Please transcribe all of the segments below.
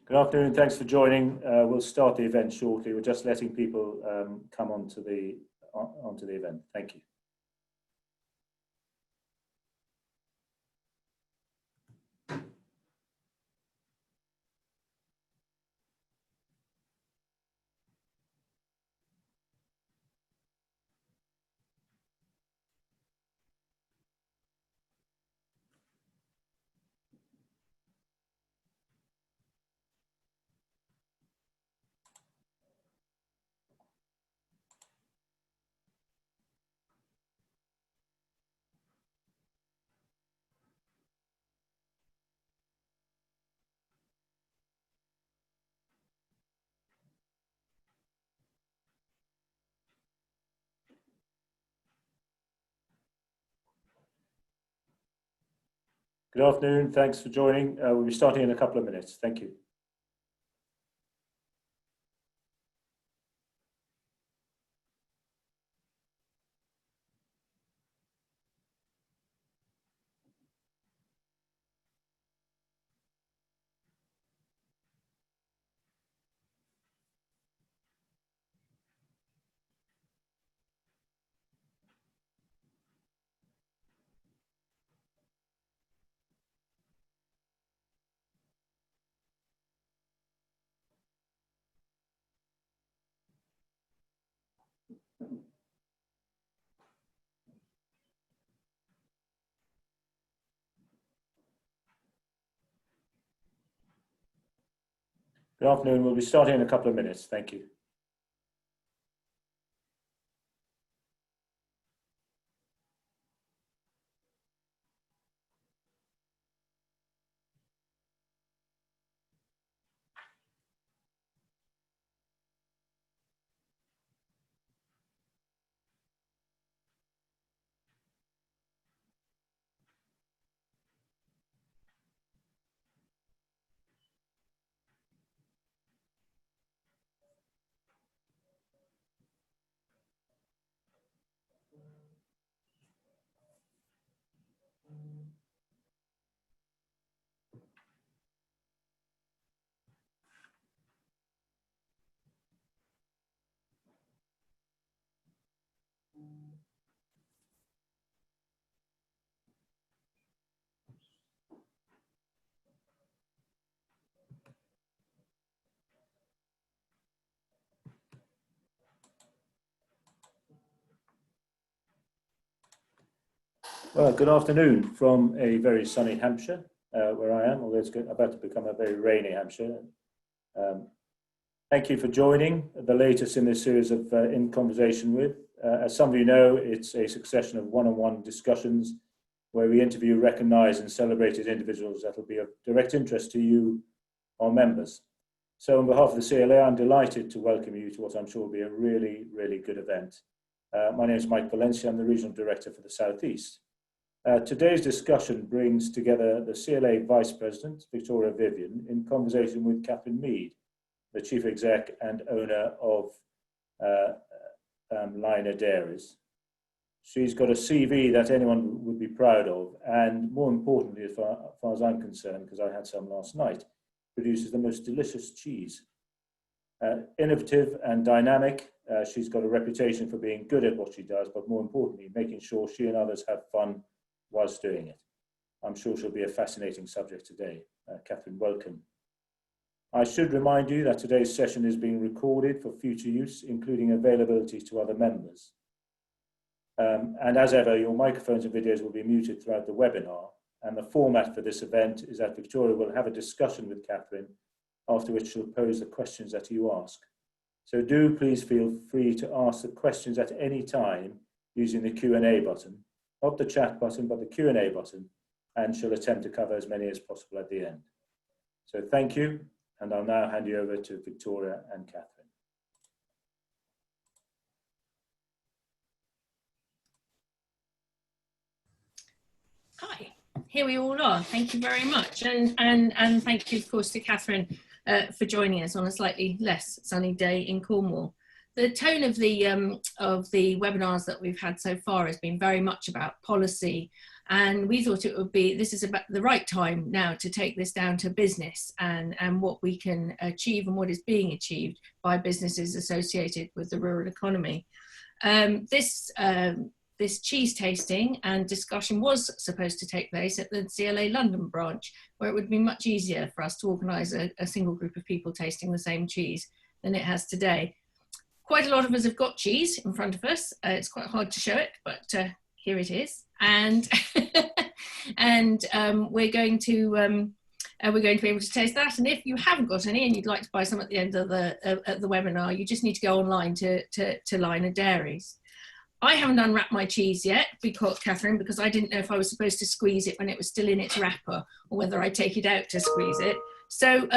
Good afternoon, thanks for joining. We'll start the event shortly. We're just letting people come onto the event. Thank you. Good afternoon, thanks for joining. We'll be starting in a couple of minutes. Thank you. Good afternoon, we'll be starting in a couple of minutes. Thank you. Well, good afternoon from a very sunny Hampshire, where I am, although it's about to become a very rainy Hampshire. Thank you for joining the latest in this series of In Conversation With. As some of you know, it's a succession of one-on-one discussions where we interview recognised and celebrated individuals that will be of direct interest to you, our members. So on behalf of the CLA, I'm delighted to welcome you to what I'm sure will be a really, really good event. My name is Mike Valencia, I'm the Regional Director for the South East. Today's discussion brings together the CLA Vice President, Victoria Vivian, in conversation with Catherine Mead, the Chief Exec and owner of Liner Dairies. She's got a CV that anyone would be proud of, and more importantly, as far as I'm concerned, because I had some last night, produces the most delicious cheese. Innovative and dynamic, she's got a reputation for being good at what she does, but more importantly, making sure she and others have fun whilst doing it. I'm sure she'll be a fascinating subject today. Catherine, welcome. I should remind you that today's session is being recorded for future use, including availability to other members. And as ever, your microphones and videos will be muted throughout the webinar. And the format for this event is that Victoria will have a discussion with Catherine, after which she'll pose the questions that you ask. So do please feel free to ask the questions at any time using the Q&A button, not the chat button, but the Q&A button, and she'll attempt to cover as many as possible at the end. So thank you, and I'll now hand you over to Victoria and Catherine. Hi, here we all are. Thank you very much, and thank you, of course, to Catherine for joining us on a slightly less sunny day in Cornwall. The tone of the webinars that we've had so far has been very much about policy And we thought this is about the right time now to take this down to business and what we can achieve and what is being achieved by businesses associated with the rural economy. This cheese tasting and discussion was supposed to take place at the CLA London branch, where it would be much easier for us to organise a single group of people tasting the same cheese than it has today. Quite a lot of us have got cheese in front of us. It's quite hard to show it, but here it is. And we're going to be able to taste that. And if you haven't got any and you'd like to buy some at the end of the webinar, you just need to go online to Liner Dairies. I haven't unwrapped my cheese yet, Catherine, because I didn't know if I was supposed to squeeze it when it was still in its wrapper or whether I take it out to squeeze it. So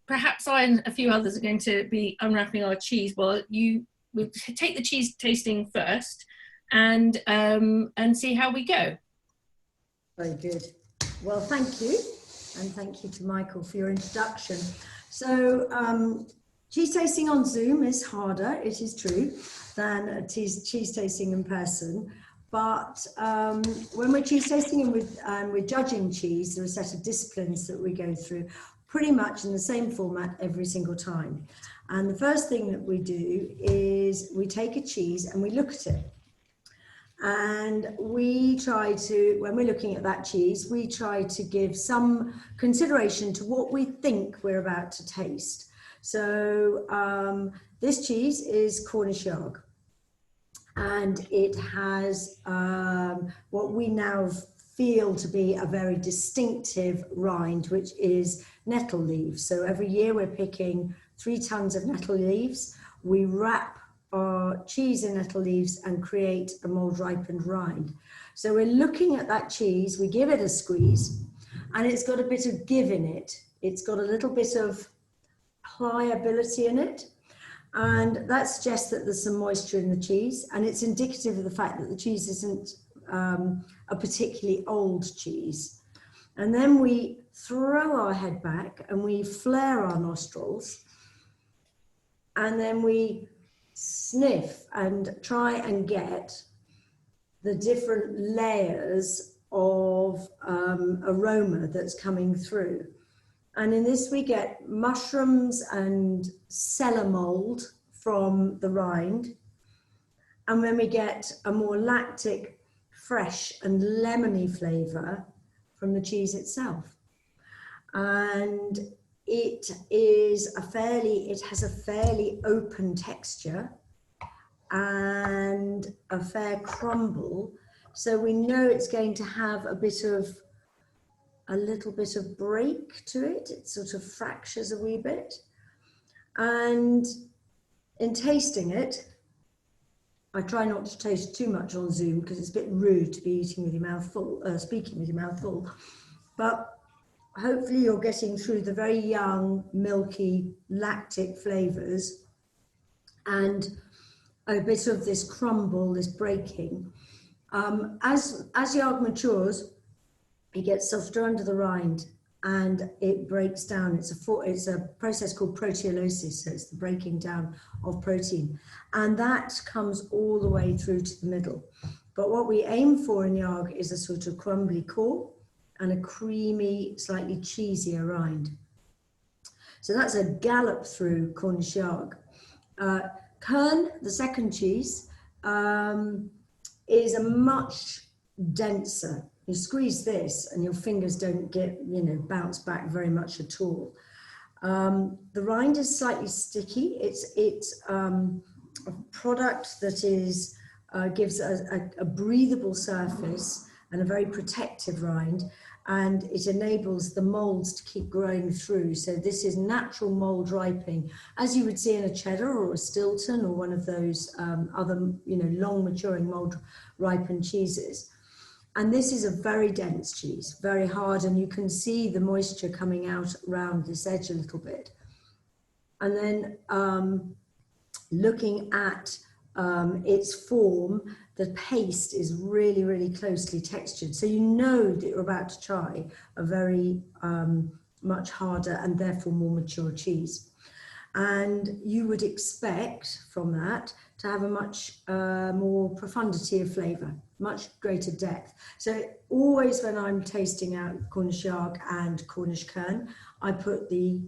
perhaps I and a few others are going to be unwrapping our cheese. Well, we'll take the cheese tasting first and see how we go. Very good. Well, thank you. And thank you to Michael for your introduction. So cheese tasting on Zoom is harder, it is true, than a cheese tasting in person. But when we're cheese tasting and we're judging cheese, there are a set of disciplines that we go through pretty much in the same format every single time. And the first thing that we do is we take a cheese and we look at it. And we try to, when we're looking at that cheese, we try to give some consideration to what we think we're about to taste. So this cheese is Cornish Yard. And it has what we now feel to be a very distinctive rind, which is nettle leaves. So every year we're picking 3 tons of nettle leaves. We wrap our cheese in nettle leaves and create a mold ripened rind. So we're looking at that cheese, we give it a squeeze, and it's got a bit of give in it. It's got a little bit of pliability in it. And that suggests that there's some moisture in the cheese, and it's indicative of the fact that the cheese isn't a particularly old cheese. And then we throw our head back and we flare our nostrils, and then we sniff and try and get the different layers of aroma that's coming through. And in this we get mushrooms and cellar mold from the rind. And then we get a more lactic, fresh and lemony flavour from the cheese itself. And it has a fairly open texture and a fair crumble. So we know it's going to have a little bit of break to it. It sort of fractures a wee bit. And in tasting it, I try not to taste too much on Zoom because it's a bit rude to be eating with your mouth full, speaking with your mouth full. But hopefully you're getting through the very young, milky, lactic flavours and a bit of this crumble, this breaking. As yard matures, it gets softer under the rind and it breaks down. It's a process called proteolysis, so it's the breaking down of protein. And that comes all the way through to the middle. But what we aim for in Yard is a sort of crumbly core and a creamy, slightly cheesier rind. So that's a gallop through Cornish Yard. Kern, the second cheese, is a much denser. You squeeze this and your fingers don't get, bounce back very much at all. The rind is slightly sticky. It's a product that gives a breathable surface and a very protective rind, and it enables the molds to keep growing through. So this is natural mold ripening, as you would see in a cheddar or a Stilton or one of those other, long maturing mold ripened cheeses. And this is a very dense cheese, very hard, and you can see the moisture coming out around this edge a little bit. And then looking at its form, the paste is really, really closely textured. So you know that you're about to try a very much harder and therefore more mature cheese. And you would expect from that to have a much more profundity of flavour. much greater depth. So always when I'm tasting out Cornish Yarg and Cornish Kern, I put the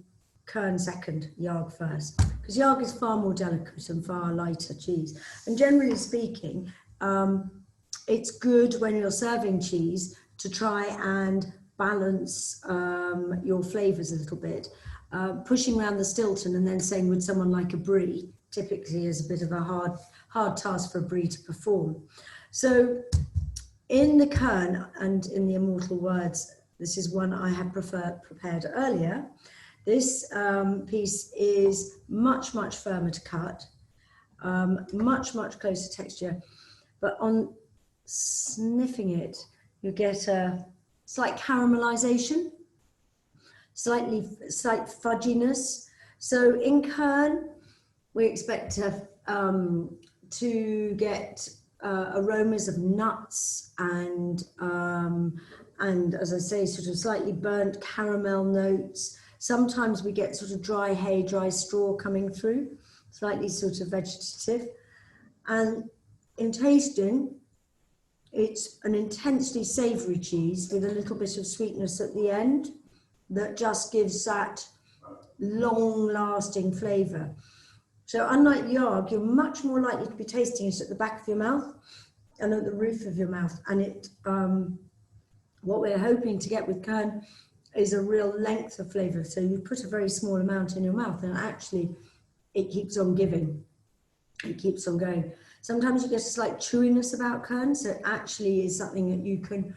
Kern second, Yarg first, because Yarg is far more delicate and far lighter cheese. And generally speaking, it's good when you're serving cheese to try and balance your flavours a little bit. Pushing around the Stilton and then saying would someone like a brie typically is a bit of a hard task for a brie to perform. So in the Kern and in the immortal words, this is one I had prepared earlier. This piece is much firmer to cut, much closer texture, but on sniffing it, you get a slight caramelization, slight fudginess. So in Kern, we expect to get aromas of nuts and as I say, sort of slightly burnt caramel notes. Sometimes we get sort of dry hay, dry straw coming through, slightly sort of vegetative. And in tasting, it's an intensely savoury cheese with a little bit of sweetness at the end that just gives that long-lasting flavour. So unlike Yarg, you're much more likely to be tasting it at the back of your mouth and at the roof of your mouth. And it, what we're hoping to get with Kern is a real length of flavour. So you put a very small amount in your mouth and actually it keeps on giving. It keeps on going. Sometimes you get a slight chewiness about Kern, so it actually is something that you can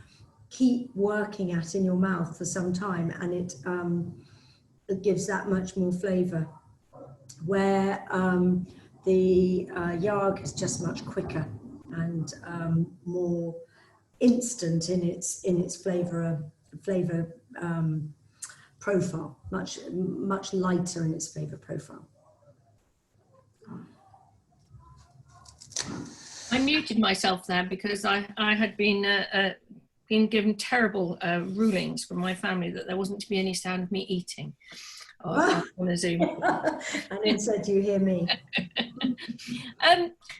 keep working at in your mouth for some time, and it gives that much more flavour. Where the Yarg is just much quicker and more instant in its flavour profile, much lighter in its flavour profile. I muted myself there because I had been given terrible rulings from my family that there wasn't to be any sound of me eating on a Zoom. And it said, "Do you hear me?"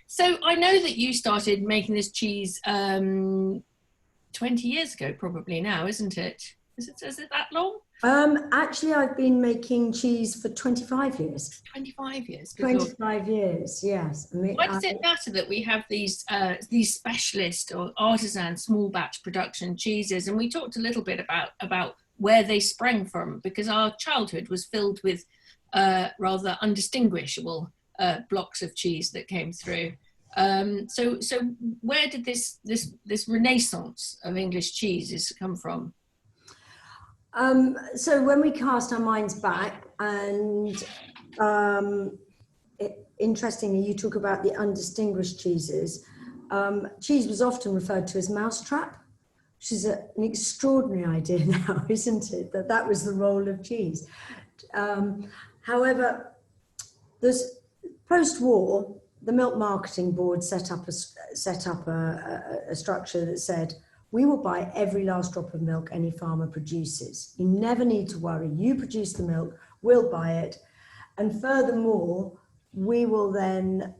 So I know that you started making this cheese 20 years ago, probably now, isn't it? Is it that long? Actually, I've been making cheese for 25 years. 25 years. 25 years, yes. Why does it matter that we have these specialist or artisan small batch production cheeses? And we talked a little bit about where they sprang from, because our childhood was filled with rather undistinguishable blocks of cheese that came through. So where did this renaissance of English cheeses come from? So when we cast our minds back, and interestingly, you talk about the undistinguished cheeses. Cheese was often referred to as mousetrap, which is an extraordinary idea now, isn't it? That was the role of cheese. However, there's post-war, the Milk Marketing Board set up a structure that said, we will buy every last drop of milk any farmer produces. You never need to worry. You produce the milk, we'll buy it. And furthermore, we will then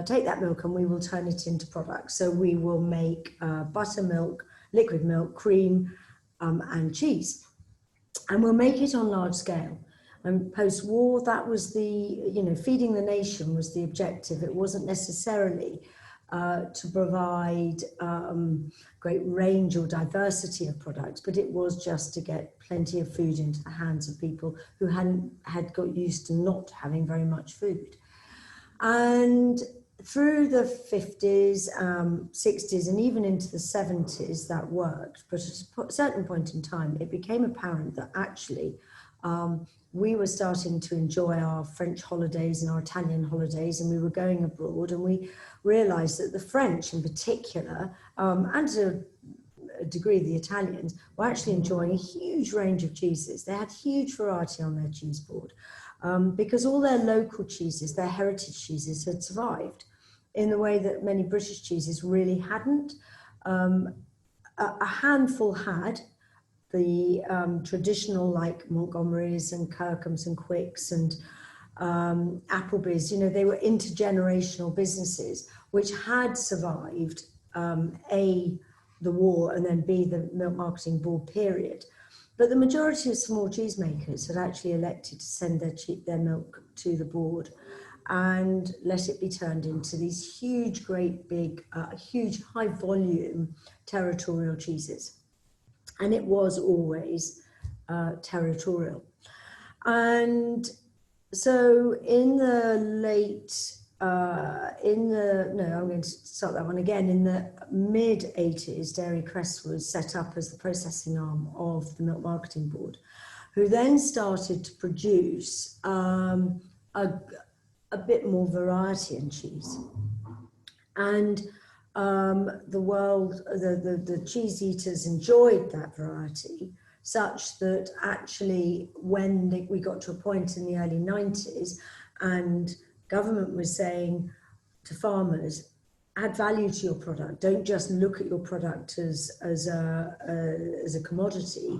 take that milk and we will turn it into products. So we will make buttermilk, liquid milk, cream, and cheese. And we'll make it on large scale. And post-war, that was feeding the nation was the objective. It wasn't necessarily to provide great range or diversity of products, but it was just to get plenty of food into the hands of people who had got used to not having very much food. And through the 50s, 60s, and even into the 70s, that worked. But at a certain point in time, it became apparent that actually we were starting to enjoy our French holidays and our Italian holidays, and we were going abroad, and we realized that the French in particular, and to a degree the Italians, were actually enjoying a huge range of cheeses. They had huge variety on their cheese board because all their local cheeses, their heritage cheeses, had survived in the way that many British cheeses really hadn't. A handful had. The traditional, like Montgomery's and Kirkham's and Quicks and Applebee's, they were intergenerational businesses which had survived A, the war, and then B, the Milk Marketing Board period. But the majority of small cheesemakers had actually elected to send their milk to the board and let it be turned into these huge, great big, huge high volume territorial cheeses. And it was always territorial. And so in the late, I'm going to start that one again. In the mid 80s, Dairy Crest was set up as the processing arm of the Milk Marketing Board, who then started to produce a bit more variety in cheese. And the cheese eaters enjoyed that variety, such that actually when we got to a point in the early 90s and government was saying to farmers, add value to your product, don't just look at your product as a commodity,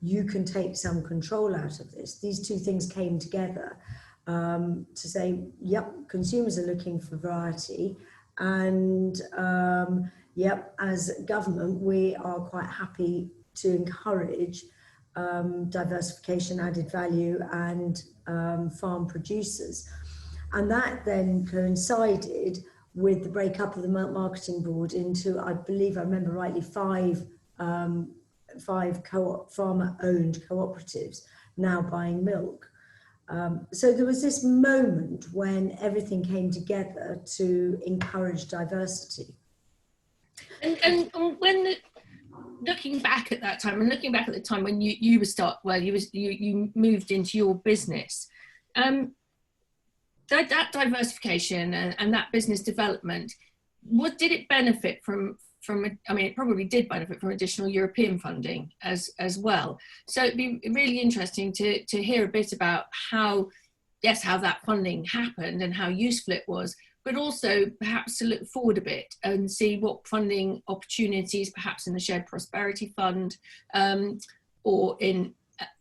you can take some control out of this. These two things came together to say, yep, consumers are looking for variety, and yep, as government, we are quite happy to encourage diversification, added value, and farm producers. And that then coincided with the breakup of the Milk Marketing Board into, I believe I remember rightly, five farmer-owned cooperatives now buying milk. So there was this moment when everything came together to encourage diversity. And when looking back at that time, and looking back at the time when you moved into your business, that diversification and that business development, did it benefit from? I mean, it probably did benefit from additional European funding as well. So it'd be really interesting to hear a bit about how that funding happened and how useful it was, but also perhaps to look forward a bit and see what funding opportunities, perhaps in the Shared Prosperity Fund or in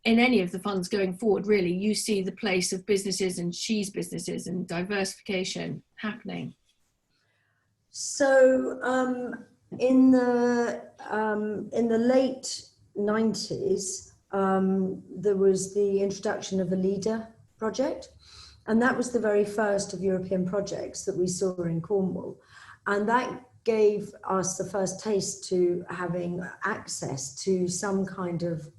any of the funds going forward, really, you see the place of businesses and cheese businesses and diversification happening. So in the late 90s, there was the introduction of the LEADER project, and that was the very first of European projects that we saw in Cornwall, and that gave us the first taste to having access to some kind of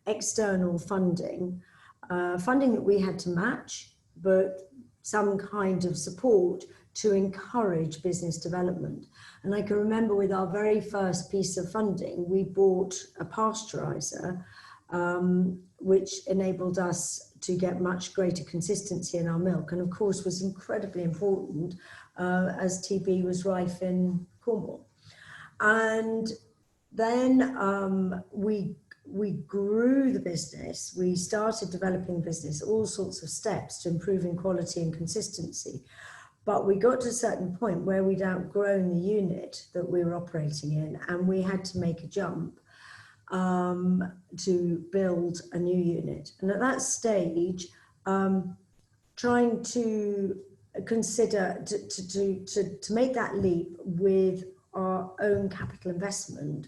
external funding that we had to match, but some kind of support to encourage business development. And I can remember with our very first piece of funding, we bought a pasteurizer, which enabled us to get much greater consistency in our milk, and of course was incredibly important as TB was rife in Cornwall. And then we grew the business. We started developing business, all sorts of steps to improving quality and consistency. But we got to a certain point where we'd outgrown the unit that we were operating in, and we had to make a jump to build a new unit. And at that stage, trying to consider to make that leap with our own capital investment,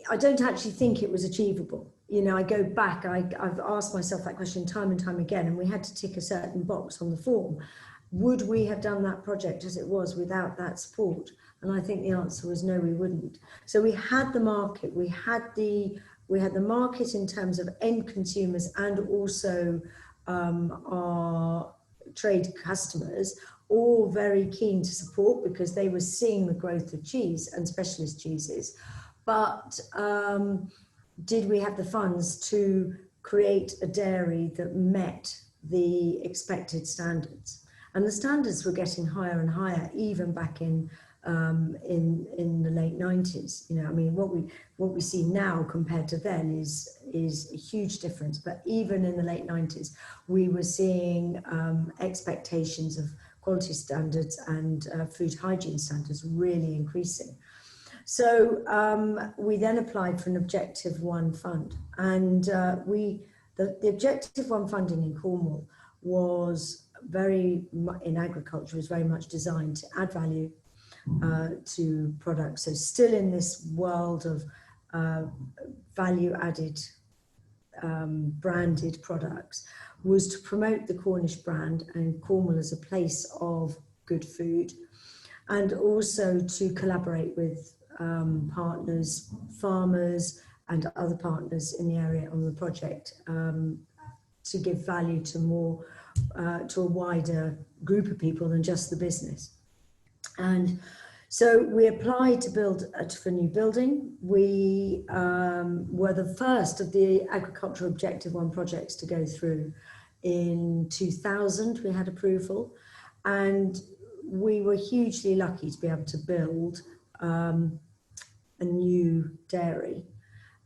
I don't actually think it was achievable. You know, I go back, I've asked myself that question time and time again, and we had to tick a certain box on the form. Would we have done that project as it was without that support? And I think the answer was no, we wouldn't. So we had the market, we had the market in terms of end consumers and also our trade customers, all very keen to support because they were seeing the growth of cheese and specialist cheeses. But did we have the funds to create a dairy that met the expected standards? And the standards were getting higher and higher, even back in the late 90s. You know, I mean, what we see now compared to then is a huge difference. But even in the late 90s, we were seeing expectations of quality standards and food hygiene standards really increasing. So we then applied for an Objective One fund, and the Objective One funding in Cornwall was in agriculture is very much designed to add value to products. So still in this world of value added branded products, was to promote the Cornish brand and Cornwall as a place of good food, and also to collaborate with partners, farmers and other partners in the area on the project, to give value to to a wider group of people than just the business. And so we applied to build for a new building. We were the first of the Agricultural Objective 1 projects to go through. In 2000, we had approval, and we were hugely lucky to be able to build a new dairy,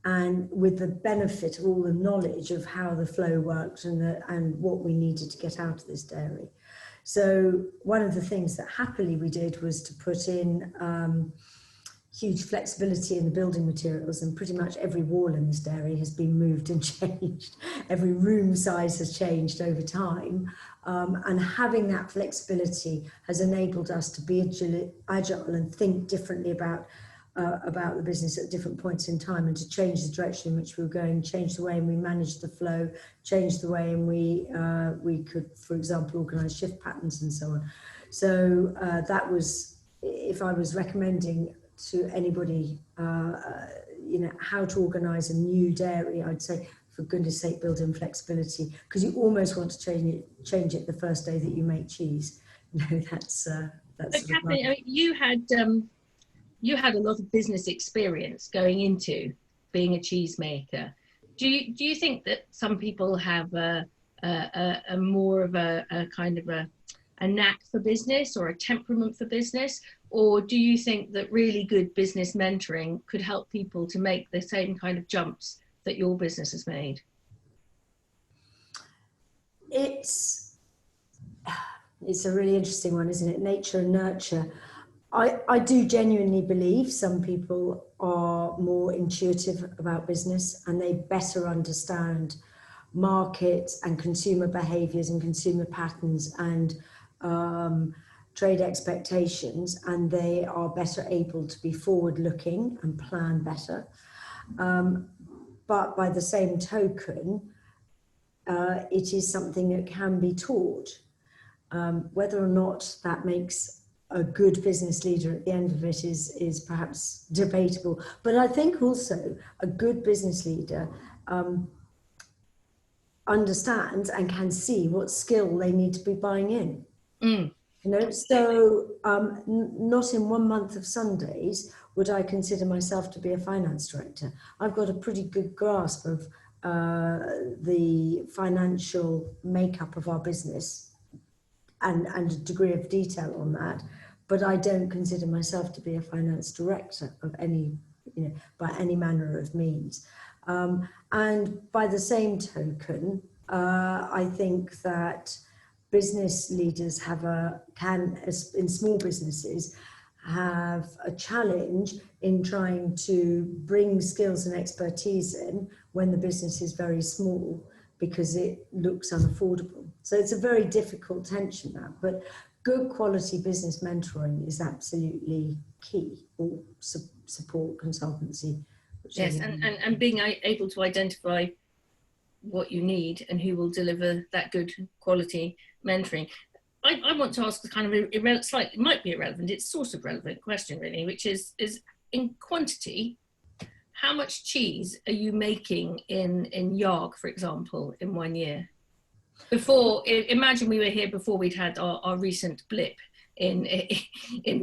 and with the benefit of all the knowledge of how the flow worked and what we needed to get out of this dairy. So one of the things that happily we did was to put in huge flexibility in the building materials, and pretty much every wall in this dairy has been moved and changed. Every room size has changed over time, and having that flexibility has enabled us to be agile and think differently about the business at different points in time, and to change the direction in which we were going, change the way we managed the flow, change the way in we could, for example, organise shift patterns and so on. So that was, if I was recommending to anybody, how to organise a new dairy, I'd say, for goodness sake, build in flexibility, because you almost want to change it the first day that you make cheese. That's But Kathleen, I mean, you had a lot of business experience going into being a cheesemaker. Do you think that some people have a more of a kind of a knack for business or a temperament for business, or do you think that really good business mentoring could help people to make the same kind of jumps that your business has made? It's a really interesting one, isn't it? Nature and nurture. I do genuinely believe some people are more intuitive about business, and they better understand markets and consumer behaviours and consumer patterns and trade expectations, and they are better able to be forward looking and plan better. But by the same token, it is something that can be taught. Whether or not that makes a good business leader at the end of it is perhaps debatable. But I think also a good business leader understands and can see what skill they need to be buying in. So not in 1 month of Sundays would I consider myself to be a finance director. I've got a pretty good grasp of the financial makeup of our business and a degree of detail on that, but I don't consider myself to be a finance director of any, by any manner of means. And by the same token, I think that business leaders in small businesses, have a challenge in trying to bring skills and expertise in when the business is very small, because it looks unaffordable. So it's a very difficult tension, that, but good quality business mentoring is absolutely key, or support consultancy. Yes, and being able to identify what you need and who will deliver that good quality mentoring. I want to ask the kind of slightly, it might be irrelevant, it's sort of relevant question really, which is in quantity, how much cheese are you making in Yarg, for example, in 1 year? Before, imagine we were here before we'd had our recent blip in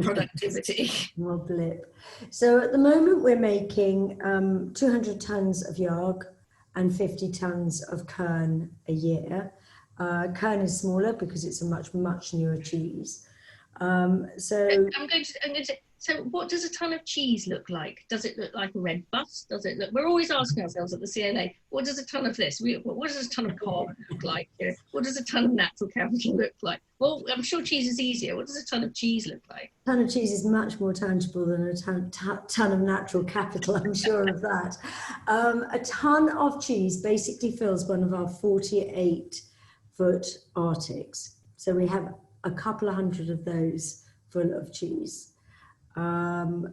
productivity. Well, blip. So at the moment we're making 200 tonnes of Yarg and 50 tonnes of Kern a year. Kern is smaller because it's a much newer cheese. So what does a ton of cheese look like? Does it look like a red bus? Does it look? We're always asking ourselves at the CNA, what does a ton of this? What does a ton of carbon look like? What does a ton of natural capital look like? Well, I'm sure cheese is easier. What does a ton of cheese look like? A ton of cheese is much more tangible than a ton of natural capital, I'm sure of that. A ton of cheese basically fills one of our 48-foot Arctics. So we have a couple of hundred of those full of cheese. And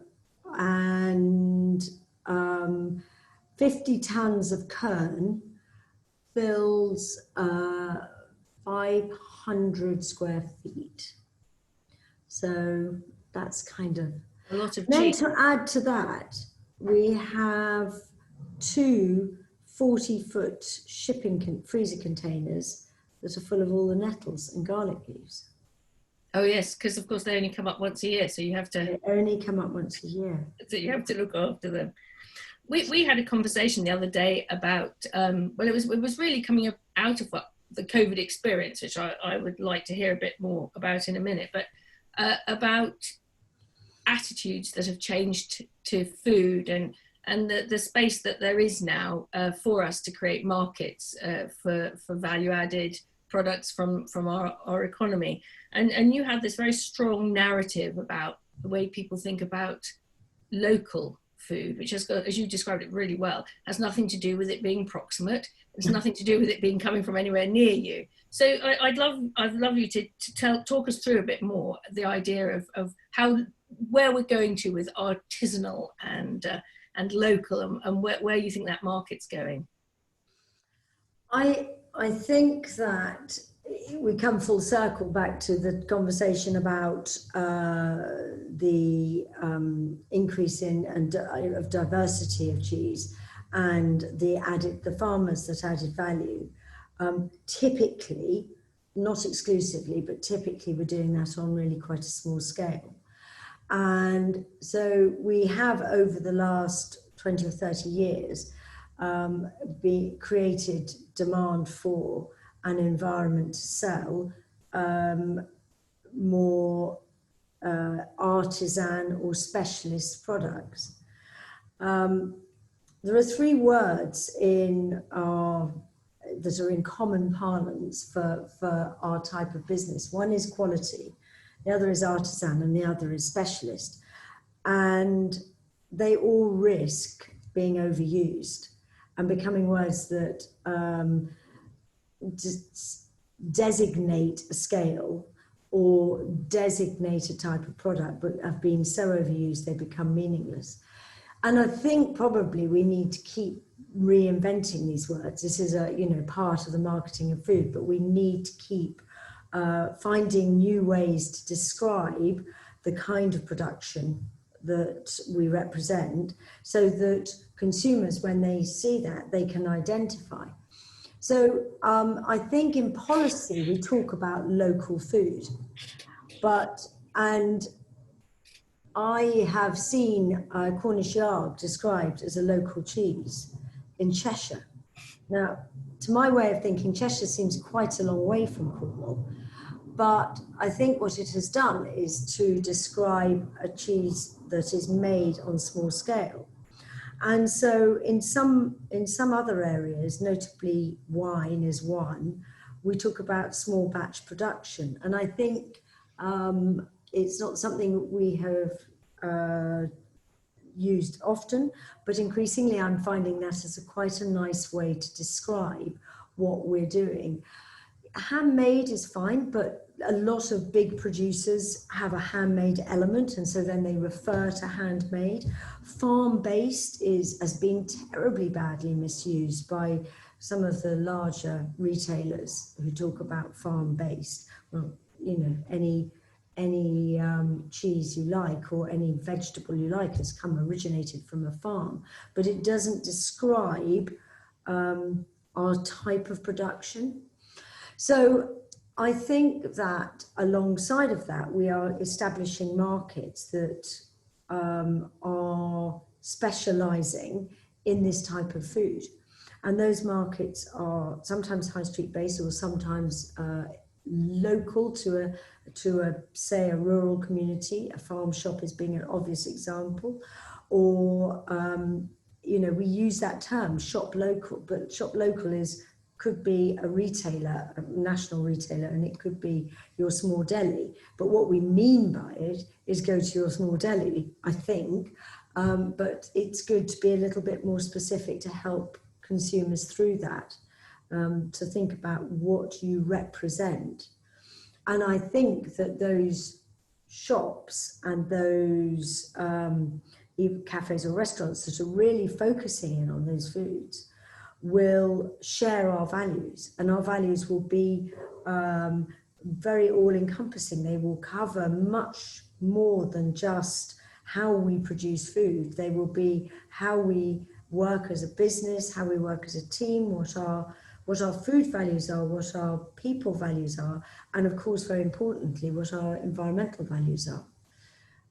50 tons of kern fills 500 square feet. So that's kind of A lot of then cheese. to add to that, we have 2 40-foot freezer containers that are full of all the nettles and garlic leaves. Oh yes, because of course they only come up once a year, so you have to. They only come up once a year. So you have to look after them. We had a conversation the other day about well, it was really coming out of what the COVID experience, which I would like to hear a bit more about in a minute, but about attitudes that have changed to food and the space that there is now for us to create markets for value added products from our economy. And you have this very strong narrative about the way people think about local food, which has got, as you described it really well, has nothing to do with it being proximate. It's nothing to do with it being coming from anywhere near you. So I'd love you to talk us through a bit more the idea of where we're going to with artisanal and local, and where you think that market's going. I think that we come full circle back to the conversation about the increase of diversity of cheese and the farmers that added value. Typically, not exclusively, but typically we're doing that on really quite a small scale. And so we have, over the last 20 or 30 years, created demand for an environment to sell more artisan or specialist products. There are 3 words that are in common parlance for our type of business. One is quality, the other is artisan, and the other is specialist. And they all risk being overused and becoming words that designate a scale or designate a type of product, but have been so overused they become meaningless. And I think probably we need to keep reinventing these words. This is part of the marketing of food, but we need to keep finding new ways to describe the kind of production that we represent, so that consumers, when they see that, they can identify. So I think in policy we talk about local food, and I have seen Cornish Yard described as a local cheese in Cheshire. Now, to my way of thinking, Cheshire seems quite a long way from Cornwall, but I think what it has done is to describe a cheese that is made on small scale. And so in some other areas, notably wine is one, we talk about small batch production. And I think it's not something that we have used often, but increasingly I'm finding that as quite a nice way to describe what we're doing. Handmade is fine, but a lot of big producers have a handmade element, and so then they refer to handmade. Farm-based has been terribly badly misused by some of the larger retailers who talk about farm-based. Well, any cheese you like or any vegetable you like has originated from a farm, but it doesn't describe our type of production. So I think that alongside of that, we are establishing markets that are specializing in this type of food. And those markets are sometimes high street based, or sometimes local to say a rural community. A farm shop is being an obvious example, or we use that term shop local, but shop local could be a retailer, a national retailer, and it could be your small deli. But what we mean by it is go to your small deli, I think. But it's good to be a little bit more specific to help consumers through that, to think about what you represent. And I think that those shops and those even cafes or restaurants that are really focusing in on those foods will share our values, and our values will be very all-encompassing. They will cover much more than just how we produce food. They will be how we work as a business, how we work as a team, what our food values are, what our people values are, and of course, very importantly, what our environmental values are.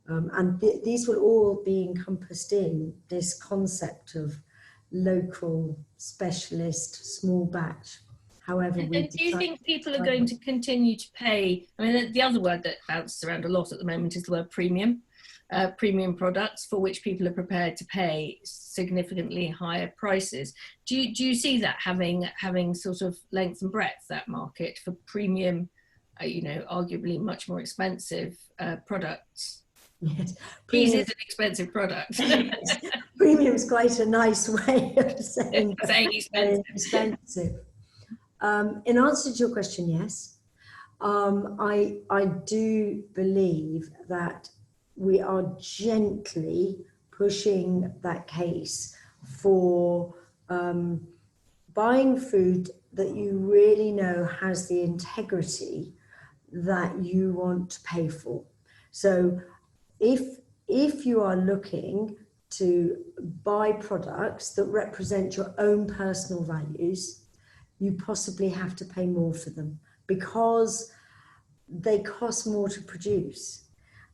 And these will all be encompassed in this concept of local, specialist, small batch, however we And do you think people are going to continue to pay? I mean, the other word that bounces around a lot at the moment is the word premium. Premium products for which people are prepared to pay significantly higher prices. Do you see that having sort of length and breadth, that market for premium, arguably much more expensive products? Yes, Cheese is an expensive product. Premium is quite a nice way of saying expensive. In answer to your question, yes. I do believe that we are gently pushing that case for buying food that you really know has the integrity that you want to pay for. So if you are looking to buy products that represent your own personal values, you possibly have to pay more for them because they cost more to produce.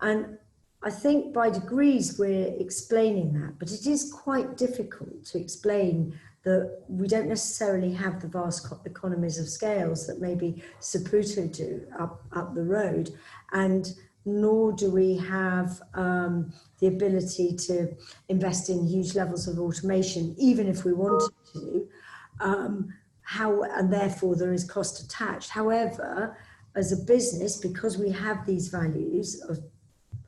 And I think by degrees we're explaining that, but it is quite difficult to explain that we don't necessarily have the vast economies of scales that maybe Saputo do up the road, and nor do we have the ability to invest in huge levels of automation, even if we wanted to, and therefore there is cost attached. However, as a business, because we have these values of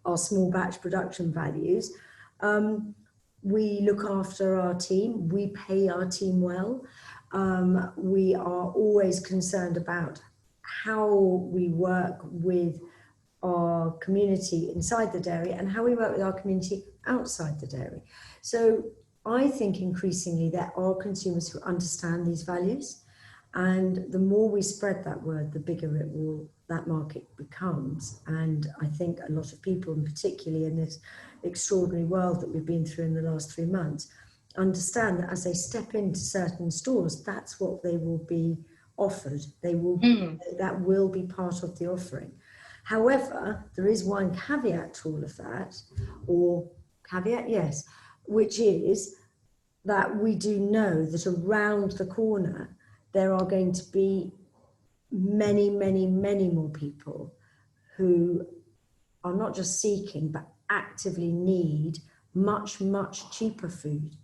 our small batch production values, we look after our team, we pay our team well, we are always concerned about how we work with our community inside the dairy and how we work with our community outside the dairy. So I think increasingly there are consumers who understand these values, and the more we spread that word, the bigger that market becomes. And I think a lot of people, and particularly in this extraordinary world that we've been through in the last 3 months, understand that as they step into certain stores, that's what they will be offered. That will be part of the offering. However, there is one caveat to all of that, or caveat, yes, which is that we do know that around the corner there are going to be many, many, many more people who are not just seeking, but actively need much, much cheaper food,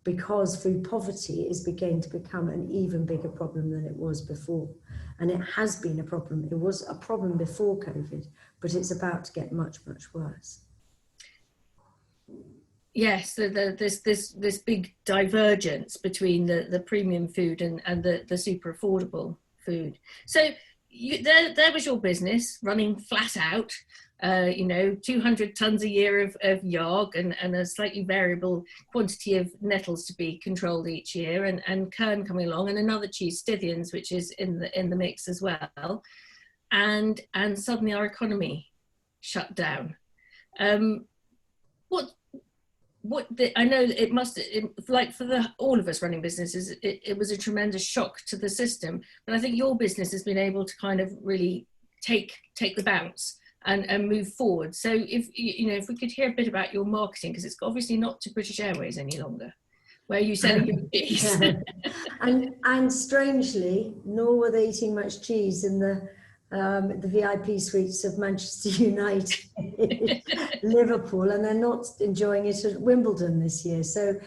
because food poverty is beginning to become an even bigger problem than it was before. And it has been a problem. It was a problem before COVID, but it's about to get much, much worse. Yes, this big divergence between the premium food and the super affordable food. So there was your business running flat out, 200 tons a year of yarg and a slightly variable quantity of nettles to be controlled each year, and Kern coming along, and another cheese, Stithians, which is in the mix as well. And suddenly our economy shut down. I know it must, like for all of us running businesses, it was a tremendous shock to the system. But I think your business has been able to kind of really take the bounce and move forward. So if we could hear a bit about your marketing, because it's obviously not to British Airways any longer, where you selling your cheese. and strangely, nor were they eating much cheese in the VIP suites of Manchester United, Liverpool, and they're not enjoying it at Wimbledon this year. So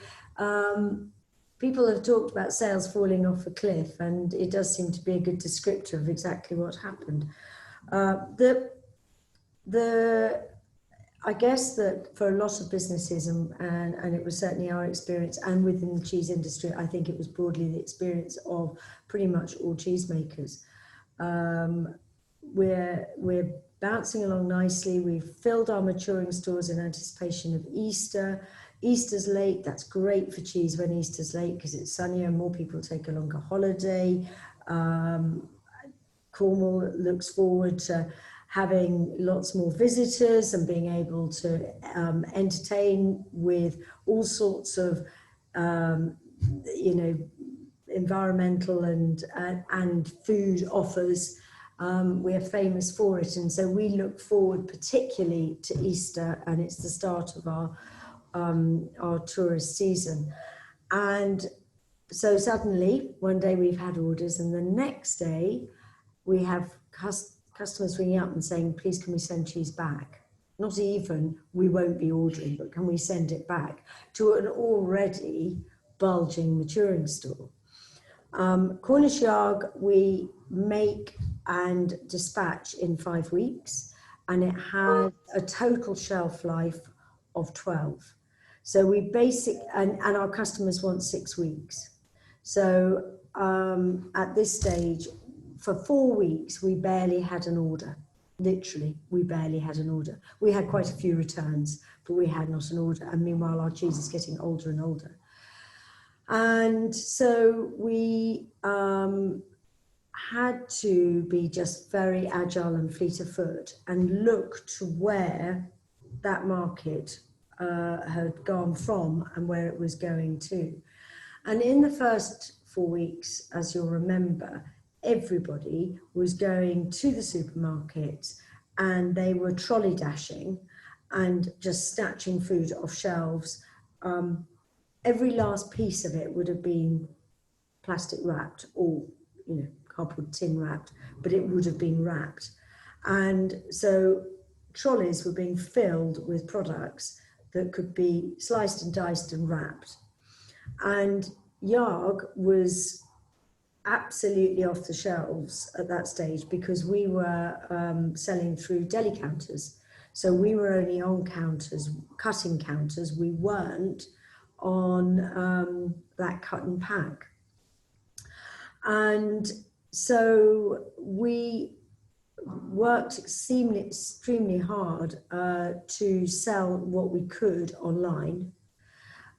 people have talked about sales falling off a cliff, and it does seem to be a good descriptor of exactly what happened. I guess that for a lot of businesses, and it was certainly our experience, and within the cheese industry, I think it was broadly the experience of pretty much all cheesemakers. we're bouncing along nicely. We've filled our maturing stores in anticipation of Easter. Easter's late. That's great for cheese when Easter's late because it's sunnier and more people take a longer holiday. Cornwall looks forward to having lots more visitors and being able to entertain with all sorts of, environmental and food offers. We are famous for it, and so we look forward particularly to Easter, and it's the start of our tourist season. And so suddenly one day we've had orders, and the next day we have customers ringing up and saying, please can we send cheese back? Not even we won't be ordering, but can we send it back to an already bulging maturing store. Cornish Yard we make and dispatch in 5 weeks, and it has a total shelf life of 12. So we and our customers want 6 weeks. So at this stage, for 4 weeks, we barely had an order. Literally, we barely had an order. We had quite a few returns, but we had not an order. And meanwhile, our cheese is getting older and older. And so we had to be just very agile and fleet of foot and look to where that market had gone from and where it was going to. And in the first 4 weeks, as you'll remember, everybody was going to the supermarkets and they were trolley dashing and just snatching food off shelves. Every last piece of it would have been plastic wrapped or, cardboard tin wrapped, but it would have been wrapped. And so trolleys were being filled with products that could be sliced and diced and wrapped. And Yarg was absolutely off the shelves at that stage because we were selling through deli counters. So we were only on counters, cutting counters. We weren't on that cut and pack. And so we worked extremely hard to sell what we could online.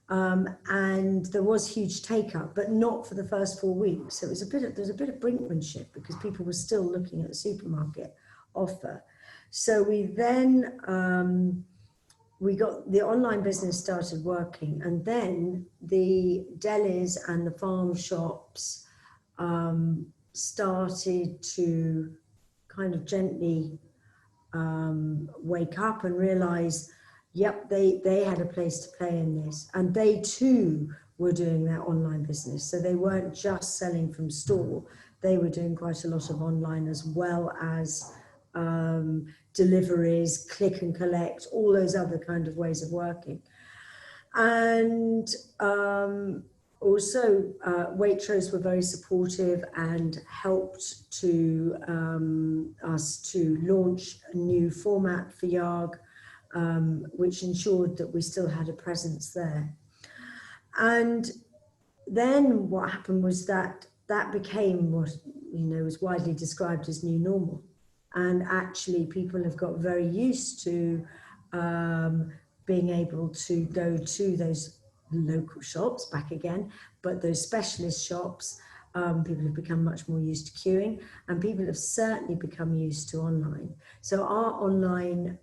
And there was huge take up, but not for the first 4 weeks. So there was a bit of brinkmanship because people were still looking at the supermarket offer. So we then, we got the online business started working, and then the delis and the farm shops started to kind of gently wake up and realize, yep, they had a place to play in this, and they too were doing their online business. So they weren't just selling from store, they were doing quite a lot of online as well as deliveries, click and collect, all those other kind of ways of working. And also Waitrose were very supportive and helped to us to launch a new format for Yarg, which ensured that we still had a presence there. And then what happened was that became what was widely described as new normal. And actually people have got very used to being able to go to those local shops back again, but those specialist shops, people have become much more used to queuing, and people have certainly become used to online. So our online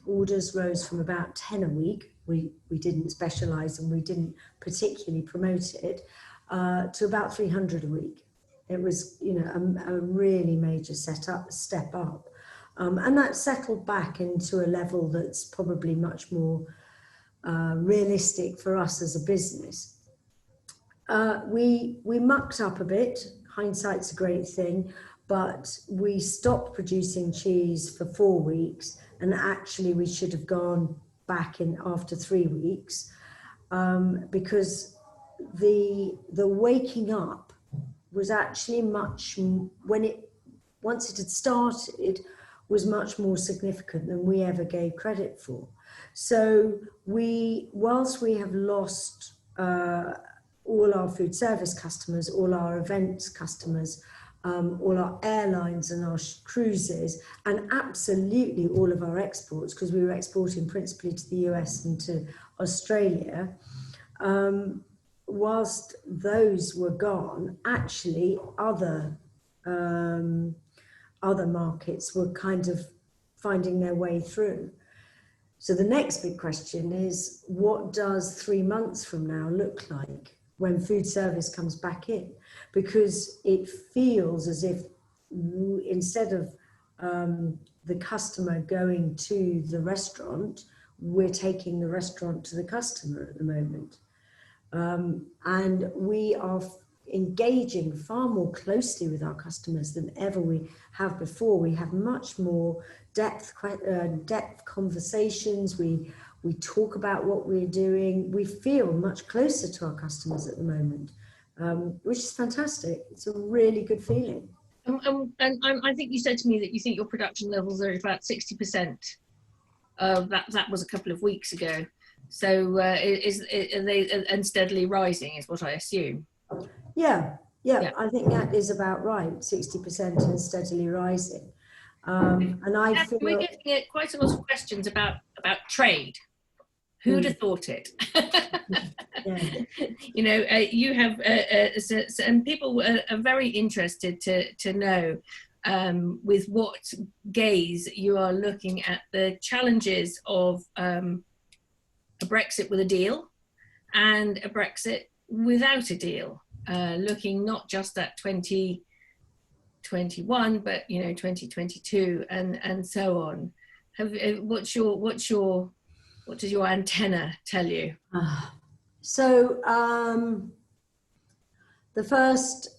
orders rose from about 10 a week. We didn't specialize and we didn't particularly promote it, to about 300 a week. It was, a really major step up. And that settled back into a level that's probably much more realistic for us as a business. We mucked up a bit. Hindsight's a great thing, but we stopped producing cheese for 4 weeks, and actually we should have gone back in after 3 weeks, because the waking up was actually once it had started, was much more significant than we ever gave credit for. So whilst we have lost all our food service customers, all our events customers, all our airlines and our cruises, and absolutely all of our exports, because we were exporting principally to the US and to Australia. Whilst those were gone, actually other markets were kind of finding their way through. So the next big question is, what does 3 months from now look like when food service comes back in? Because it feels as if instead of the customer going to the restaurant, we're taking the restaurant to the customer at the moment. And we are engaging far more closely with our customers than ever we have before. We have much more depth conversations. We talk about what we're doing. We feel much closer to our customers at the moment, which is fantastic. It's a really good feeling. And I think you said to me that you think your production levels are about 60%. That was a couple of weeks ago. So are they steadily rising is what I assume. Yeah, I think that is about right, 60% and steadily rising. And I feel we're getting quite a lot of questions about trade. Who'd have thought it? Yeah. You know, you have, and people are very interested to know with what gaze you are looking at the challenges of a Brexit with a deal and a Brexit without a deal, looking not just at 2021, but 2022 and so on. What does your antenna tell you? So the first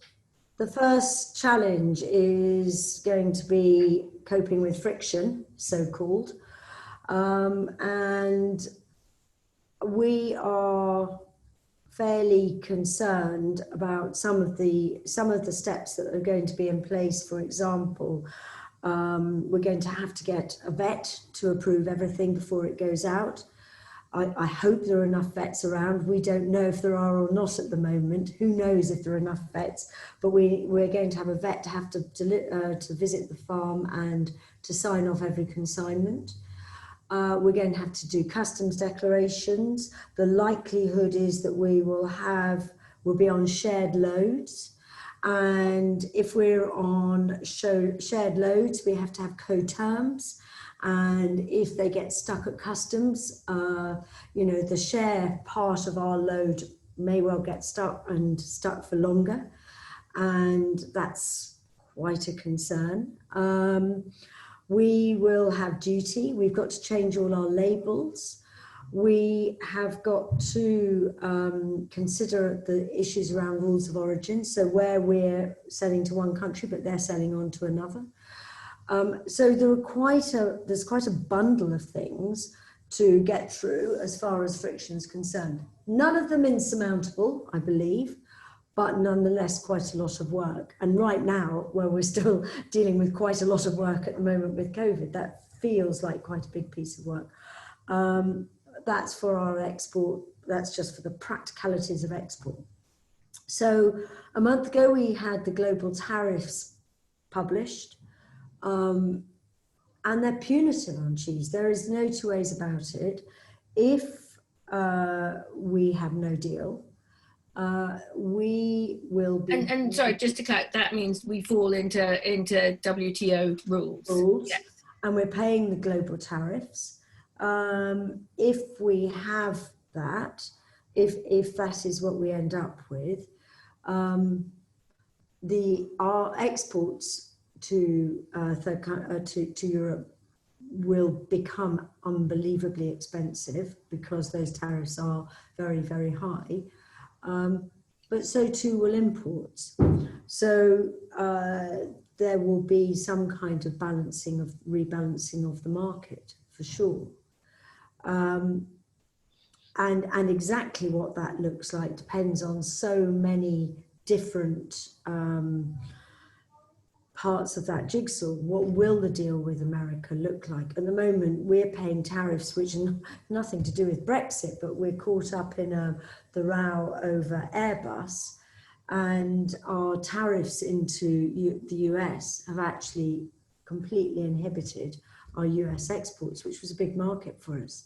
challenge is going to be coping with friction, so-called, and we are fairly concerned about some of the steps that are going to be in place. For example, we're going to have to get a vet to approve everything before it goes out. I hope there are enough vets around. We don't know if there are or not at the moment. Who knows if there are enough vets? But we're going to have a vet to have to visit the farm and to sign off every consignment. We're going to have to do customs declarations. The likelihood is that we'll be on shared loads. And if we're on shared loads, we have to have co-terms. And if they get stuck at customs, the share part of our load may well get stuck for longer. And that's quite a concern. We will have duty. We've got to change all our labels. We have got to consider the issues around rules of origin. So where we're selling to one country, but they're selling on to another. So there's quite a bundle of things to get through as far as friction is concerned. None of them insurmountable, I believe, but nonetheless quite a lot of work. And right now, where we're still dealing with quite a lot of work at the moment with COVID, that feels like quite a big piece of work. That's for our export. That's just for the practicalities of export. So a month ago, we had the global tariffs published. And they're punitive on cheese. There is no two ways about it. If we have no deal, we will be... And sorry, just to clarify, that means we fall into WTO rules. Yes. And we're paying the global tariffs. If we have that, if that is what we end up with, our exports to Europe will become unbelievably expensive because those tariffs are very, very high. But so too will imports. So there will be some kind of rebalancing of the market for sure. And exactly what that looks like depends on so many different parts of that jigsaw. What will the deal with America look like? At the moment, we're paying tariffs which are nothing to do with Brexit, but we're caught up in the row over Airbus. and our tariffs into the US have actually completely inhibited our US exports, which was a big market for us.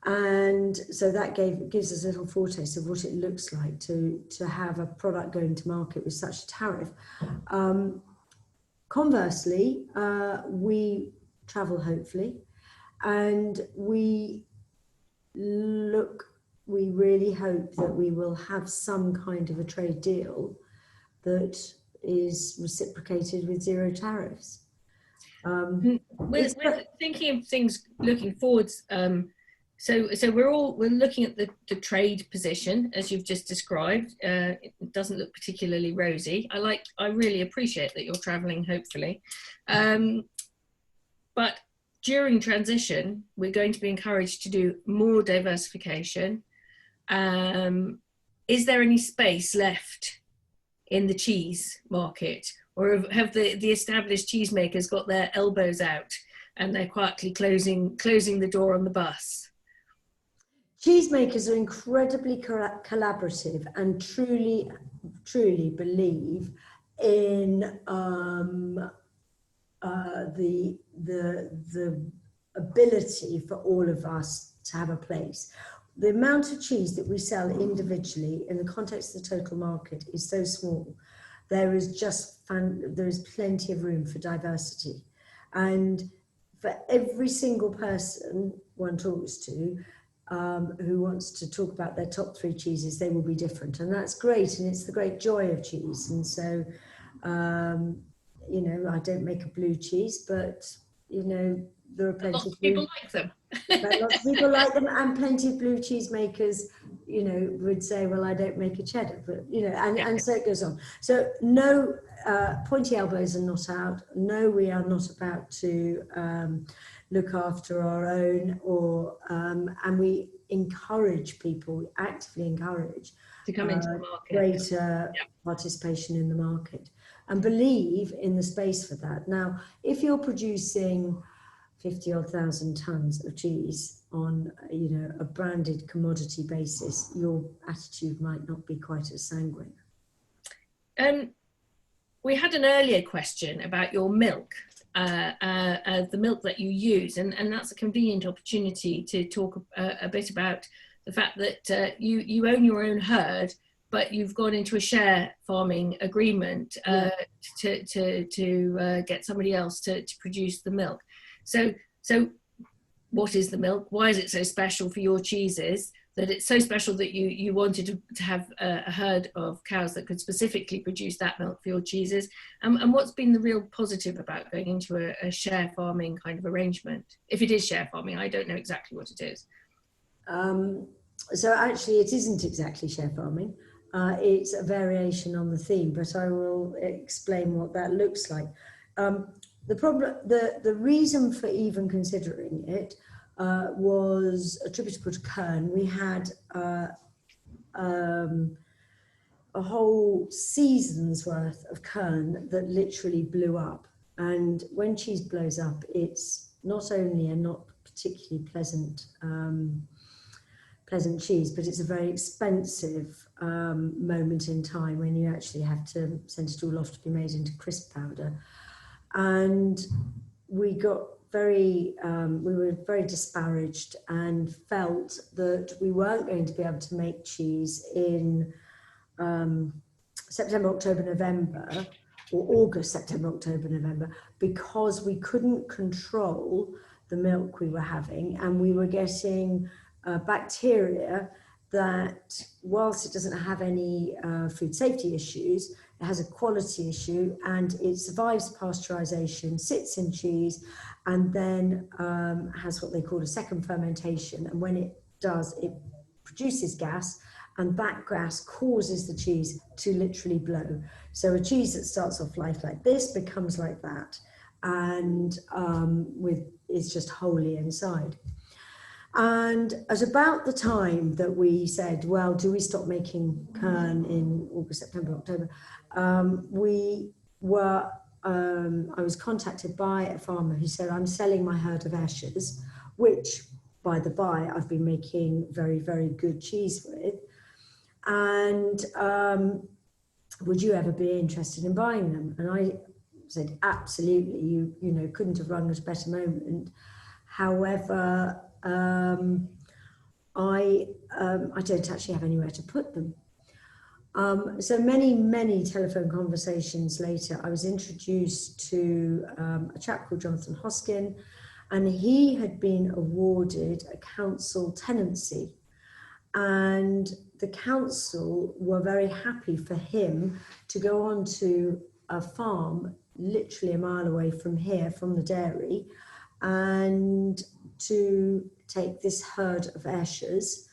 And so that gives us a little foretaste of what it looks like to have a product going to market with such a tariff. Conversely, we travel hopefully, and we really hope that we will have some kind of a trade deal that is reciprocated with zero tariffs. We're thinking of things looking forwards. So we're looking at the trade position as you've just described. It doesn't look particularly rosy. I really appreciate that you're traveling, hopefully. But during transition, we're going to be encouraged to do more diversification. Is there any space left in the cheese market, or have the established cheesemakers got their elbows out and they're quietly closing the door on the bus? Cheesemakers are incredibly collaborative and truly believe in the ability for all of us to have a place. The amount of cheese that we sell individually in the context of the total market is so small. There is plenty of room for diversity, and for every single person one talks to who wants to talk about their top 3 cheeses, they will be different, and that's great, and it's the great joy of cheese. And so you know, I don't make a blue cheese, but you know, there are plenty of people like them. Lots of people like them, and plenty of blue cheese makers, you know, would say, well, I don't make a cheddar, but you know, and so it goes on. So no, pointy elbows are not out. No, we are not about to look after our own, or and we encourage people, we actively encourage to come into the market, greater participation in the market, and believe in the space for that. Now, if you're producing 50-odd thousand tons of cheese on, you know, a branded commodity basis, your attitude might not be quite as sanguine. We had an earlier question about your milk, the milk that you use, and that's a convenient opportunity to talk a bit about the fact that you own your own herd, but you've gone into a share farming agreement to get somebody else to produce the milk. So what is the milk? Why is it so special for your cheeses, that it's so special that you wanted to have a herd of cows that could specifically produce that milk for your cheeses? And what's been the real positive about going into a share farming kind of arrangement? If it is share farming, I don't know exactly what it is. So actually it isn't exactly share farming. It's a variation on the theme, but I will explain what that looks like. The reason for even considering it was attributable to Kern. We had a whole season's worth of Kern that literally blew up. And when cheese blows up, it's not only a not particularly pleasant cheese, but it's a very expensive moment in time when you actually have to send it all off to be made into crisp powder. And we got we were very disparaged and felt that we weren't going to be able to make cheese in September, October, November, or August, September, October, November, because we couldn't control the milk we were having, and we were getting bacteria that, whilst it doesn't have any food safety issues, it has a quality issue, and it survives pasteurization, sits in cheese, and then has what they call a second fermentation. And when it does, it produces gas, and that gas causes the cheese to literally blow. So a cheese that starts off life like this becomes like that, and it's just wholly inside. And at about the time that we said, well, do we stop making Kern in August, September, October? I was contacted by a farmer who said, I'm selling my herd of Ashes, which, by the by, I've been making very, very good cheese with. And would you ever be interested in buying them? And I said, absolutely. You know, couldn't have rung at a better moment. However, I don't actually have anywhere to put them. So many telephone conversations later, I was introduced to a chap called Jonathan Hoskin, and he had been awarded a council tenancy. And the council were very happy for him to go on to a farm literally a mile away from here, from the dairy, and to take this herd of Ayrshires,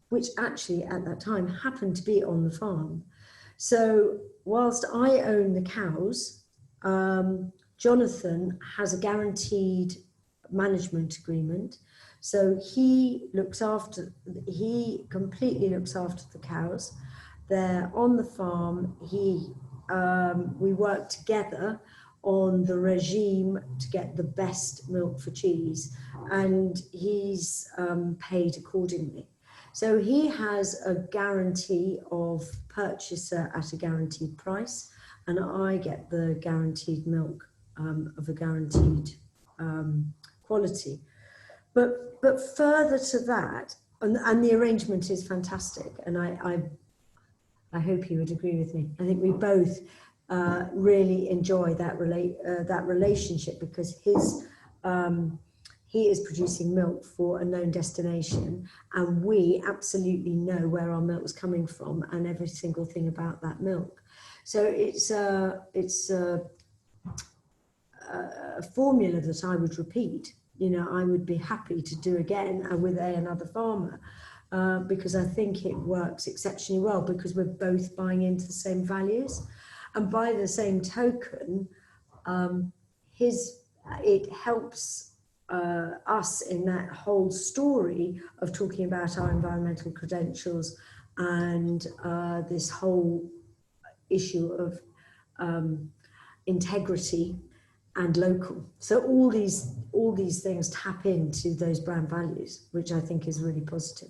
which actually at that time happened to be on the farm. So whilst I own the cows, Jonathan has a guaranteed management agreement. So he completely looks after the cows. They're on the farm. We work together on the regime to get the best milk for cheese, and he's paid accordingly. So he has a guarantee of purchaser at a guaranteed price, and I get the guaranteed milk of a guaranteed quality. But further to that, and the arrangement is fantastic, and I hope you would agree with me. I think we both really enjoy that relationship, because he is producing milk for a known destination, and we absolutely know where our milk is coming from and every single thing about that milk. So it's a formula that I would repeat. You know, I would be happy to do again with another farmer, because I think it works exceptionally well, because we're both buying into the same values. And by the same token, it helps us in that whole story of talking about our environmental credentials and this whole issue of integrity and local. So all these things tap into those brand values, which I think is really positive.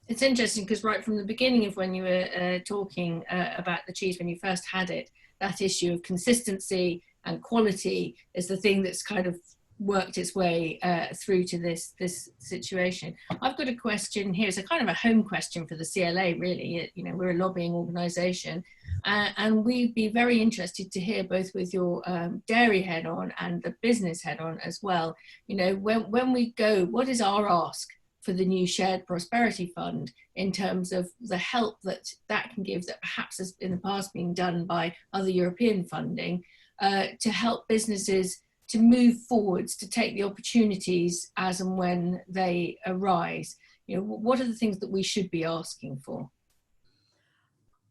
It's interesting because right from the beginning of when you were talking about the cheese, when you first had it, that issue of consistency and quality is the thing that's kind of worked its way through to this situation. I've got a question here. It's a kind of a home question for the CLA, really. You know, we're a lobbying organisation, and we'd be very interested to hear, both with your dairy head on and the business head on as well. You know, when we go, what is our ask for the new Shared Prosperity Fund in terms of the help that can give, that perhaps has in the past been done by other European funding, to help businesses to move forwards, to take the opportunities as and when they arise? You know, what are the things that we should be asking for?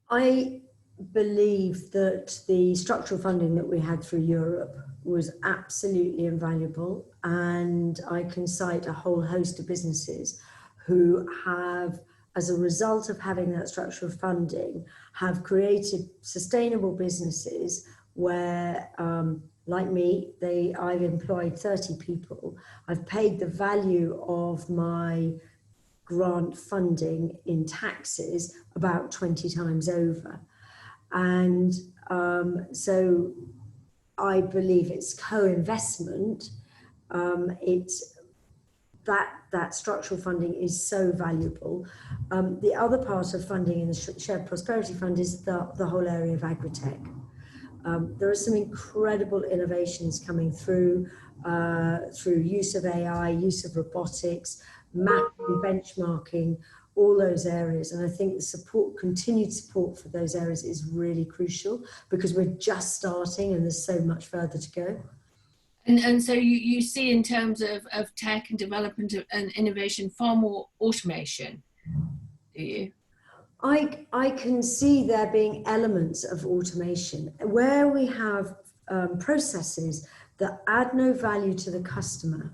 I believe that the structural funding that we had through Europe was absolutely invaluable, and I can cite a whole host of businesses who have, as a result of having that structural funding, have created sustainable businesses where, like me, I've employed 30 people. I've paid the value of my grant funding in taxes about 20 times over. And so I believe it's co-investment. That structural funding is so valuable. The other part of funding in the Shared Prosperity Fund is the whole area of agri-tech. There are some incredible innovations coming through use of AI, use of robotics, mapping, benchmarking, all those areas. And I think the continued support for those areas is really crucial, because we're just starting and there's so much further to go. And so you see, in terms of tech and development and innovation, far more automation, do you? I can see there being elements of automation where we have processes that add no value to the customer.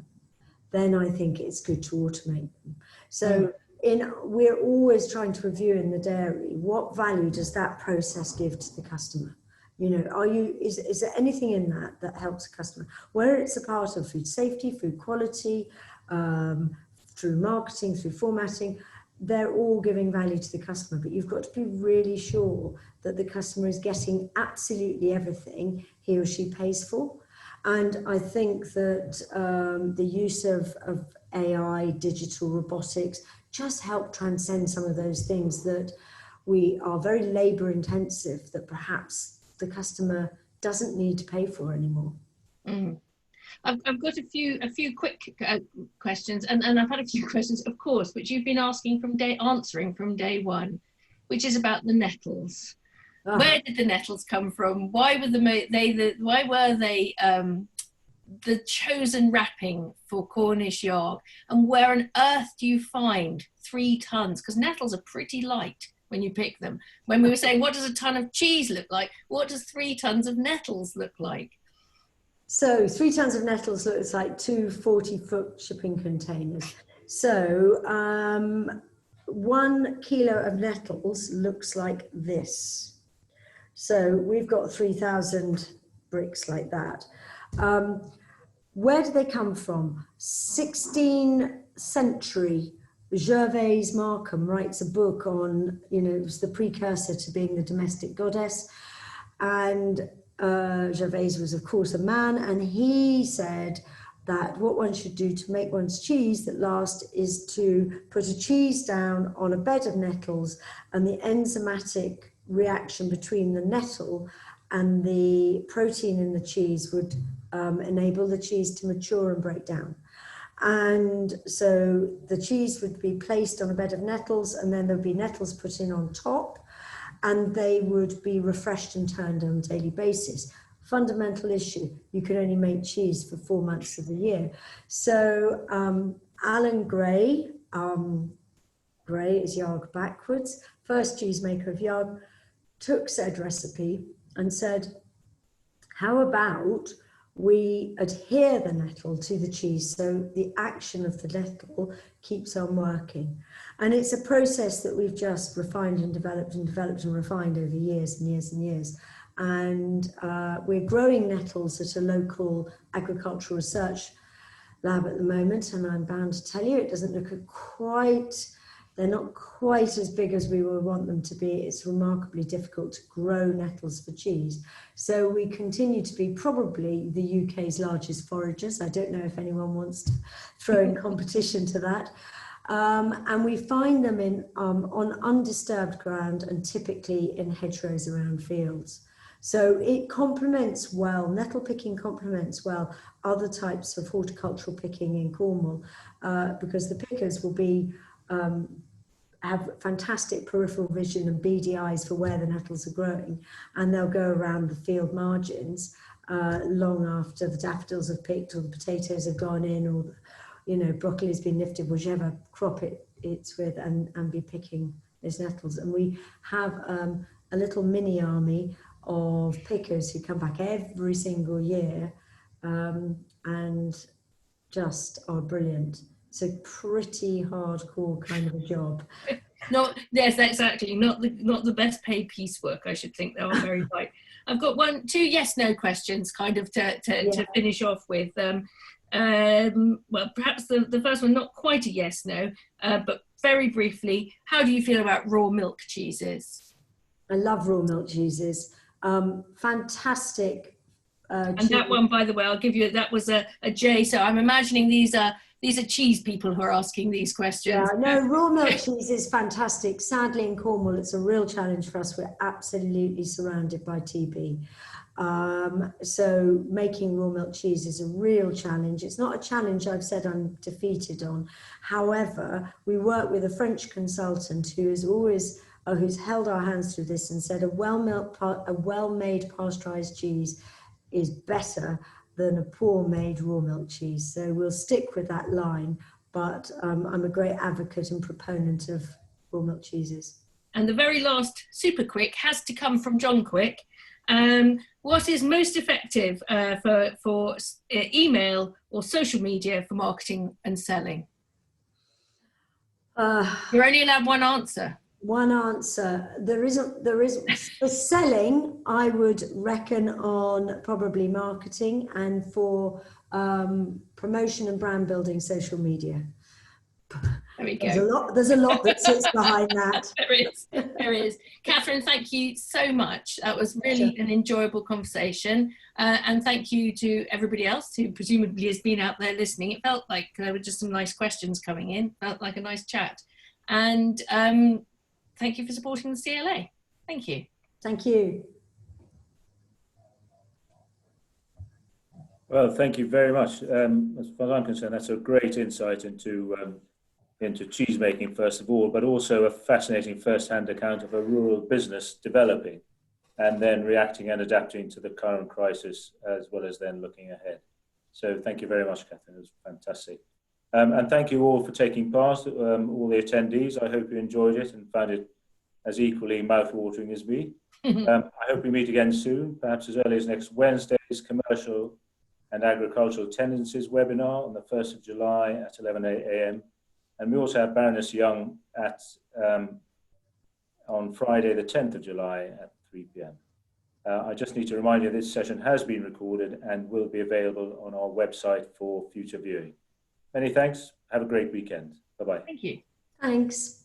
Then I think it's good to automate them. So we're always trying to review in the dairy, what value does that process give to the customer? You know, is there anything in that helps the customer? Where it's a part of food safety, food quality, through marketing, through formatting, they're all giving value to the customer, but you've got to be really sure that the customer is getting absolutely everything he or she pays for. And I think that the use of AI, digital robotics, just help transcend some of those things that we are very labor intensive, that perhaps the customer doesn't need to pay for anymore. Mm. I've got a few quick questions, and I've had a few questions, of course, which you've been answering from day one, which is about the nettles. Ah. Where did the nettles come from? Why were they the chosen wrapping for Cornish yarg? And where on earth do you find 3 tons? Because nettles are pretty light when you pick them. When we were saying, what does a ton of cheese look like? What does 3 tons of nettles look like? So 3 tons of nettles looks like 2 40-foot shipping containers. So 1 kilo of nettles looks like this. So we've got 3,000 bricks like that. Where do they come from? 16th century, Gervase Markham writes a book on, it was the precursor to being the domestic goddess. And Gervase was, of course, a man, and he said that what one should do to make one's cheese that lasts is to put a cheese down on a bed of nettles, and the enzymatic reaction between the nettle and the protein in the cheese would enable the cheese to mature and break down. And so the cheese would be placed on a bed of nettles, and then there would be nettles put in on top, and they would be refreshed and turned on a daily basis. Fundamental issue, you can only make cheese for 4 months of the year. So Alan Gray, Gray is Yarg backwards, first cheesemaker of Yarg, took said recipe and said, how about we adhere the nettle to the cheese so the action of the nettle keeps on working. And it's a process that we've just refined and developed and refined over years and years and years. And we're growing nettles at a local agricultural research lab at the moment, and I'm bound to tell you it doesn't look they're not quite as big as we would want them to be. It's remarkably difficult to grow nettles for cheese. So we continue to be probably the UK's largest foragers. I don't know if anyone wants to throw in competition to that. And we find them on undisturbed ground and typically in hedgerows around fields. So it complements well, nettle picking complements well other types of horticultural picking in Cornwall, because the pickers will be have fantastic peripheral vision and beady eyes for where the nettles are growing, and they'll go around the field margins long after the daffodils have picked or the potatoes have gone in, or broccoli's been lifted, whichever crop it's with, and be picking those nettles. And we have a little mini army of pickers who come back every single year and just are brilliant. It's a pretty hardcore kind of a job. Yes, exactly. Not the best paid piecework, I should think. They are very right. I've got 2 yes/no questions, kind of to finish off with. Well, perhaps the first one not quite a yes/no, but very briefly, how do you feel about raw milk cheeses? I love raw milk cheeses. Fantastic. And that one, by the way, I'll give you, that was a J. So I'm imagining these are cheese people who are asking these questions. Yeah, no, raw milk cheese is fantastic. Sadly, in Cornwall, it's a real challenge for us. We're absolutely surrounded by TB. So making raw milk cheese is a real challenge. It's not a challenge I've said I'm defeated on. However, we work with a French consultant who's held our hands through this and said a well-made pasteurized cheese is better than a poor-made raw milk cheese. So we'll stick with that line, but I'm a great advocate and proponent of raw milk cheeses. And the very last, super quick, has to come from John Quick. What is most effective for email or social media for marketing and selling? You're only allowed one answer. One answer. There isn't. For selling, I would reckon on probably marketing, and for promotion and brand building, social media. There we There's go. there's a lot that sits behind that. There is. Catherine, thank you so much. That was really an enjoyable conversation. And thank you to everybody else who presumably has been out there listening. It felt like there were just some nice questions coming in, felt like a nice chat. And thank you for supporting the CLA. Thank you. Thank you. Well, thank you very much. As far as I'm concerned, that's a great insight into cheese making, first of all, but also a fascinating first-hand account of a rural business developing and then reacting and adapting to the current crisis, as well as then looking ahead. So thank you very much, Catherine. It was fantastic. And thank you all for taking part, all the attendees. I hope you enjoyed it and found it as equally mouth-watering as me. I hope we meet again soon, perhaps as early as next Wednesday's Commercial and Agricultural Tendencies webinar on the 1st of July at 11 a.m. And we also have Baroness Young at on Friday, the 10th of July at 3 p.m. I just need to remind you this session has been recorded and will be available on our website for future viewing. Many thanks. Have a great weekend. Bye-bye. Thank you. Thanks.